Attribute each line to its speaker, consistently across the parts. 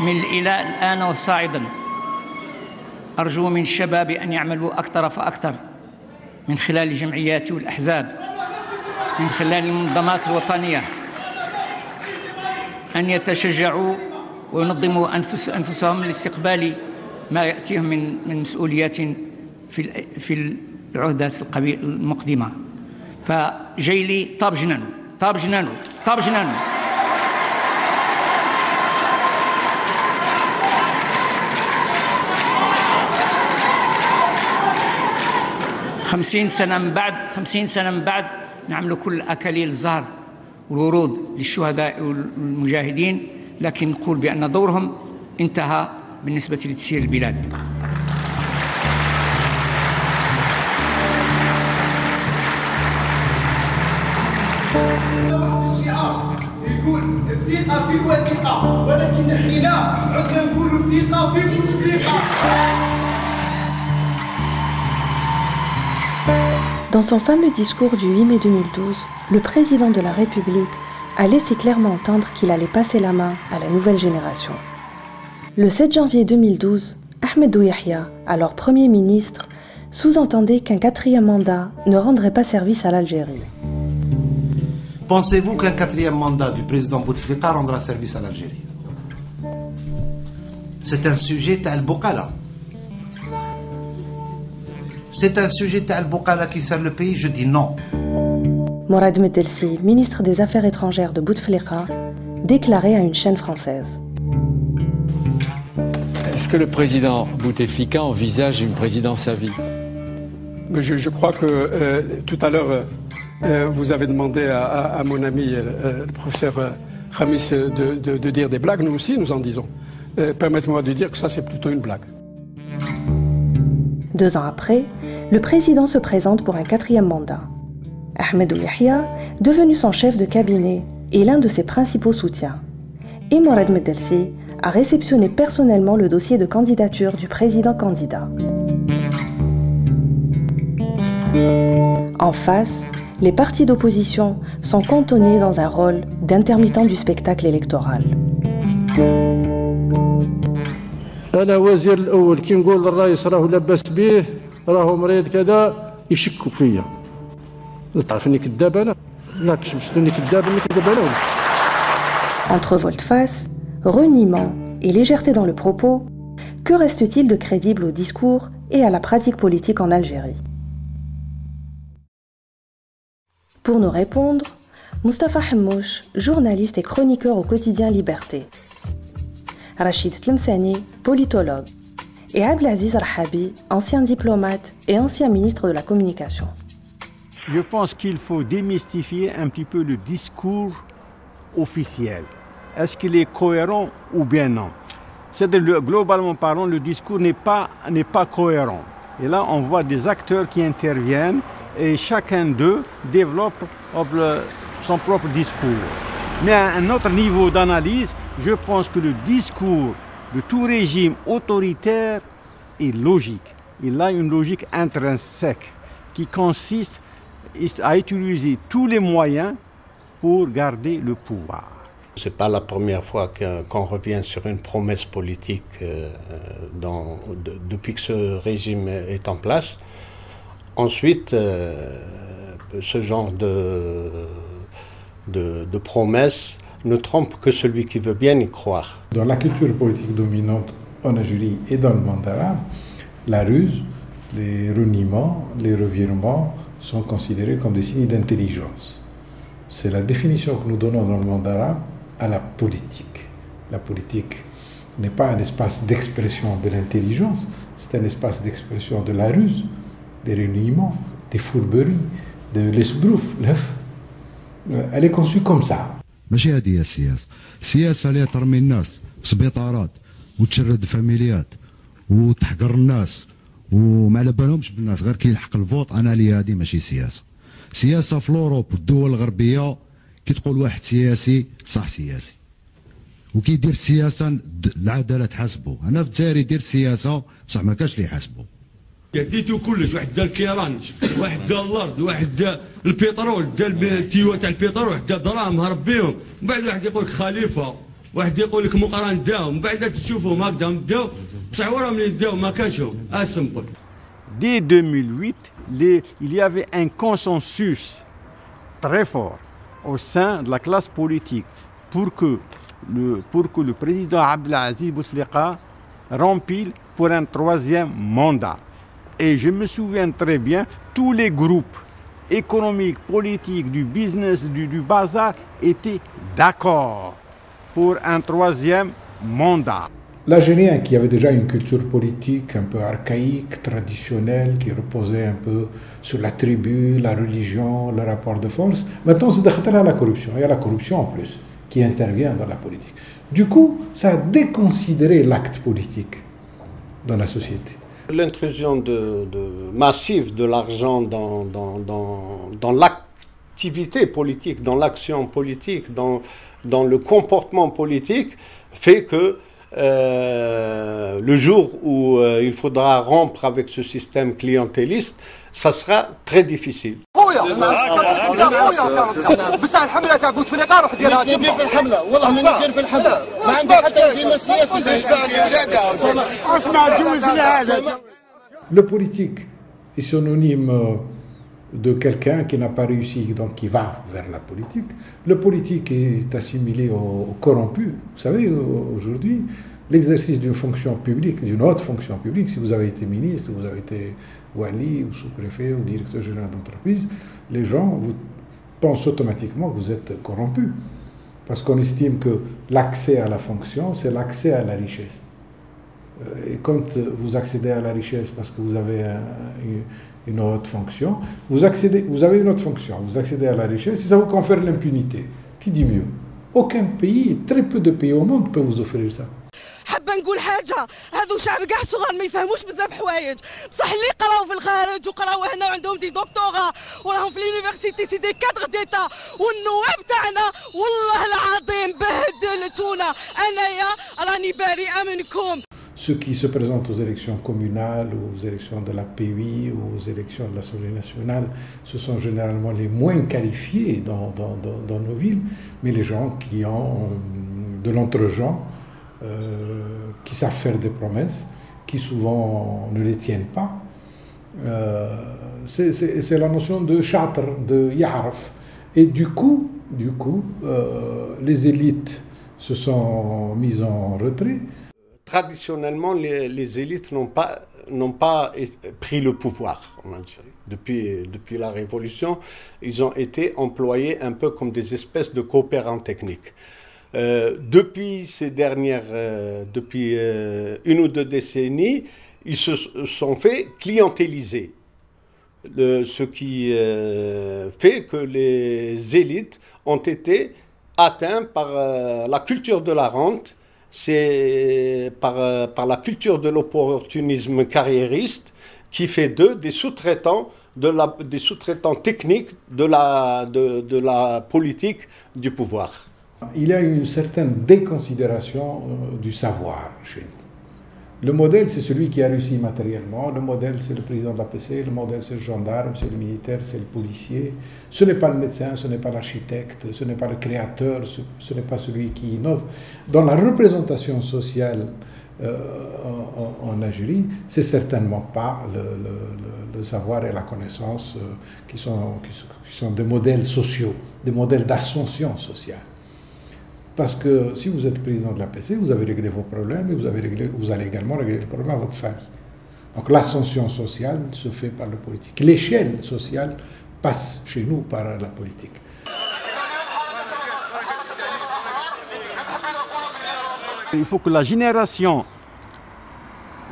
Speaker 1: من الإله الآن وصاعدا أرجو من الشباب أن يعملوا أكثر فأكثر من خلال الجمعيات والأحزاب، من خلال المنظمات الوطنية، أن يتشجعوا وينظموا أنفسهم لاستقبال ما يأتيهم من مسؤوليات في العهدات المقدمة. فجاي لي طاب جنانو طاب جنانو طاب جنانو. 50 سنة من بعد نعمل كل أكاليل الزهر والورود للشهداء والمجاهدين، لكن نقول بأن دورهم انتهى بالنسبة لتسيير البلاد.
Speaker 2: يقول الثقة في وثيقة، ولكن حين عدنا نقولوا الثقة في بوتفليقة.
Speaker 3: Dans son fameux discours du 8 mai 2012, le président de la République a laissé clairement entendre qu'il allait passer la main à la nouvelle génération. Le 7 janvier 2012, Ahmedou Yahya, alors Premier ministre, sous-entendait qu'un 4e mandat ne rendrait pas service à l'Algérie.
Speaker 4: Pensez-vous qu'un 4e mandat du président Bouteflika rendra service à l'Algérie? C'est un sujet al-Boukala. C'est un sujet al-Boukala qui sert le pays, je dis non.
Speaker 3: Mourad Medelsi, ministre des Affaires étrangères de Bouteflika, déclarait à une chaîne française.
Speaker 5: Est-ce que le président Bouteflika envisage une présidence à vie?
Speaker 6: Je crois que tout à l'heure, vous avez demandé à mon ami le professeur Khamis de dire des blagues. Nous aussi, nous en disons. Permettez-moi de dire que ça, c'est plutôt une blague.
Speaker 3: 2 ans après, le président se présente pour un 4e mandat. Ahmedou Yahya, devenu son chef de cabinet, est l'un de ses principaux soutiens. Et Mourad Medelsi a réceptionné personnellement le dossier de candidature du président candidat. En face, les partis d'opposition sont cantonnés dans un rôle d'intermittent du spectacle électoral.
Speaker 7: أنا وزير الأول كي نقول للرئيس راهو لاباس بيه راهو مريض كذا يشكوا فيا. تعرف إني كذاب أنا؟ لا تشمش إني كذاب أنا ولا؟
Speaker 3: Entre volte-face, reniement et légèreté dans le propos, que reste-t-il de crédible au discours et à la pratique politique en Algérie? Pour nous répondre, Moustapha Hammouch, journaliste et chroniqueur au quotidien Liberté, Rachid Tlemceni, politologue, et Abdelaziz Rahabi, ancien diplomate et ancien ministre de la Communication.
Speaker 8: Je pense qu'il faut démystifier un petit peu le discours officiel. Est-ce qu'il est cohérent ou bien non? C'est-à-dire, globalement parlant, le discours n'est pas cohérent. Et là, on voit des acteurs qui interviennent et chacun d'eux développe son propre discours. Mais à un autre niveau d'analyse, je pense que le discours de tout régime autoritaire est logique. Il a une logique intrinsèque qui consiste à utiliser tous les moyens pour garder le pouvoir.
Speaker 9: Ce n'est pas la première fois qu'on revient sur une promesse politique depuis que ce régime est en place. Ensuite, ce genre de promesses ne trompe que celui qui veut bien y croire.
Speaker 10: Dans la culture politique dominante en Algérie et dans le monde arabe, la ruse, les reniements, les revirements sont considérés comme des signes d'intelligence. C'est la définition que nous donnons dans le monde arabe à la politique. La politique n'est pas un espace d'expression de l'intelligence, c'est un espace d'expression de la ruse, des reniements, des fourberies, de l'esbrouf. Elle est conçue comme ça.
Speaker 11: ماشي هذه هي السياسة. السياسة اللي ترمي الناس في سبيطارات وتشرد فاميليات وتحقر الناس وما على بالهمش بالناس غير كيلحق الفوت. انا لي هذه ماشي سياسة. سياسة في الأوروب والدول الغربية كي تقول واحد سياسي صح سياسي وكيدير السياسة العدالة تحاسبه. أنا في الجزائر يدير السياسة بصح ما كاش اللي يحاسبه.
Speaker 12: ديتو كلش، واحد دا الكيران، واحد دا الارض، واحد دا البترول، دا التيوات تاع البترول، واحد دا دراهم هرب بيهم، من بعد واحد يقول لك خليفه واحد يقول لك مقارنه داو من بعد تشوفهم هكذا داو بصح ورا ملي داو ما كانشهم سمبل.
Speaker 8: Dès 2008, il y avait un consensus très fort au sein de la classe politique pour que le président Abdelaziz Bouteflika remplisse pour un troisième mandat. Et je me souviens très bien, tous les groupes économiques, politiques, du business, du bazar étaient d'accord pour un troisième mandat.
Speaker 10: L'Algérien, qui avait déjà une culture politique un peu archaïque, traditionnelle, qui reposait un peu sur la tribu, la religion, le rapport de force, maintenant c'est à la corruption. Il y a la corruption en plus qui intervient dans la politique. Du coup, ça a déconsidéré l'acte politique dans la société.
Speaker 9: L'intrusion massive de l'argent dans l'activité politique, dans l'action politique, dans le comportement politique, fait que le jour où il faudra rompre avec ce système clientéliste, ça sera très difficile.
Speaker 10: Le politique est synonyme de quelqu'un qui n'a pas réussi, donc qui va vers la politique. Le politique est assimilé au corrompu. Vous savez, aujourd'hui, l'exercice d'une fonction publique, d'une haute fonction publique, si vous avez été ministre, vous avez été wali ou sous-préfet ou directeur général d'entreprise, les gens vous pensent automatiquement que vous êtes corrompu. Parce qu'on estime que l'accès à la fonction, c'est l'accès à la richesse. Et quand vous accédez à la richesse parce que vous avez une haute fonction, vous avez une autre fonction, vous accédez à la richesse et ça vous confère l'impunité. Qui dit mieux? Aucun pays, très peu de pays au monde peut vous offrir ça.
Speaker 13: حابه نقول حاجه هذو شعب كاع صغار ما يفهموش بزاف حوايج بصح اللي قراو في الخارج وقراو هنا وعندهم دي دكتوراه وراهم في لونيفرسيتي سي دي كادر ديتا والنواب تاعنا والله العظيم بهدلتونا انايا راني بريئه منكم.
Speaker 10: Ceux qui se présentent aux élections communales, aux élections de la PUI, aux élections de l'Assemblée nationale, ce sont généralement les moins qualifiés dans nos villes, mais les gens qui ont de l'entre-gens, qui savent faire des promesses, qui souvent ne les tiennent pas. C'est la notion de chatr, de yarf. Et du coup, les élites se sont mises en retrait.
Speaker 9: Traditionnellement, les élites n'ont pas pris le pouvoir en Algérie. Depuis la Révolution, ils ont été employés un peu comme des espèces de coopérants techniques. Depuis depuis une ou deux décennies, ils se sont fait clientéliser. Ce qui fait que les élites ont été atteintes par la culture de la rente, c'est par la culture de l'opportunisme carriériste qui fait d'eux des sous-traitants techniques de la politique du pouvoir.
Speaker 10: Il y a une certaine déconsidération du savoir chez nous. Le modèle, c'est celui qui a réussi matériellement. Le modèle, c'est le président de l'APC. Le modèle, c'est le gendarme, c'est le militaire, c'est le policier. Ce n'est pas le médecin, ce n'est pas l'architecte, ce n'est pas le créateur, ce n'est pas celui qui innove. Dans la représentation sociale en Algérie, c'est certainement pas le savoir et la connaissance qui sont des modèles sociaux, des modèles d'ascension sociale. Parce que si vous êtes président de l'APC, vous avez réglé vos problèmes et vous allez également régler les problèmes à votre famille. Donc l'ascension sociale se fait par le politique. L'échelle sociale passe chez nous par la politique.
Speaker 8: Il faut que la génération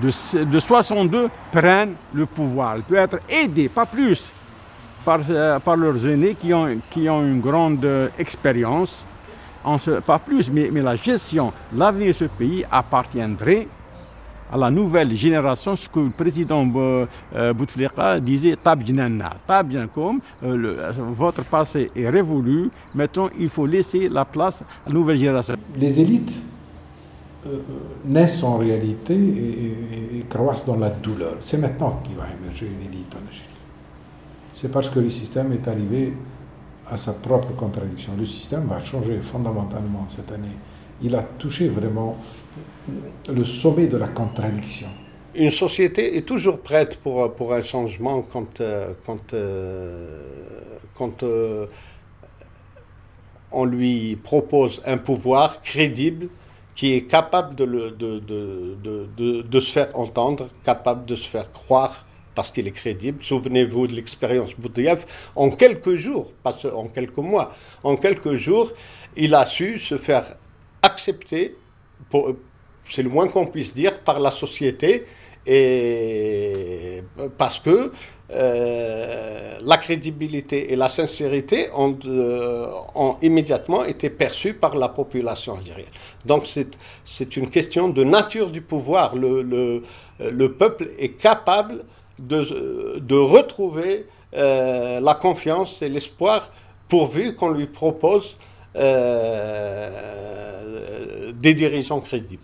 Speaker 8: de 62 prenne le pouvoir. Elle peut être aidée, pas plus, par leurs aînés qui ont une grande expérience. Pas plus, mais la gestion, l'avenir de ce pays appartiendrait à la nouvelle génération, ce que le président Bouteflika disait, Tabjinankom, votre passé est révolu, maintenant il faut laisser la place à la nouvelle génération.
Speaker 10: Les élites naissent en réalité et croissent dans la douleur. C'est maintenant qu'il va émerger une élite en Algérie. C'est parce que le système est arrivé à sa propre contradiction. Le système va changer fondamentalement cette année il a touché vraiment le sommet de la contradiction.
Speaker 9: Une société est toujours prête pour un changement quand on lui propose un pouvoir crédible qui est capable de se faire entendre, capable de se faire croire parce qu'il est crédible. Souvenez-vous de l'expérience Boudiaf. En quelques jours, pas en quelques mois, en quelques jours, il a su se faire accepter, c'est le moins qu'on puisse dire, par la société, et parce que la crédibilité et la sincérité ont immédiatement été perçues par la population algérienne. Donc c'est une question de nature du pouvoir. Le peuple est capable de retrouver la confiance et l'espoir pourvu qu'on lui propose des dirigeants crédibles.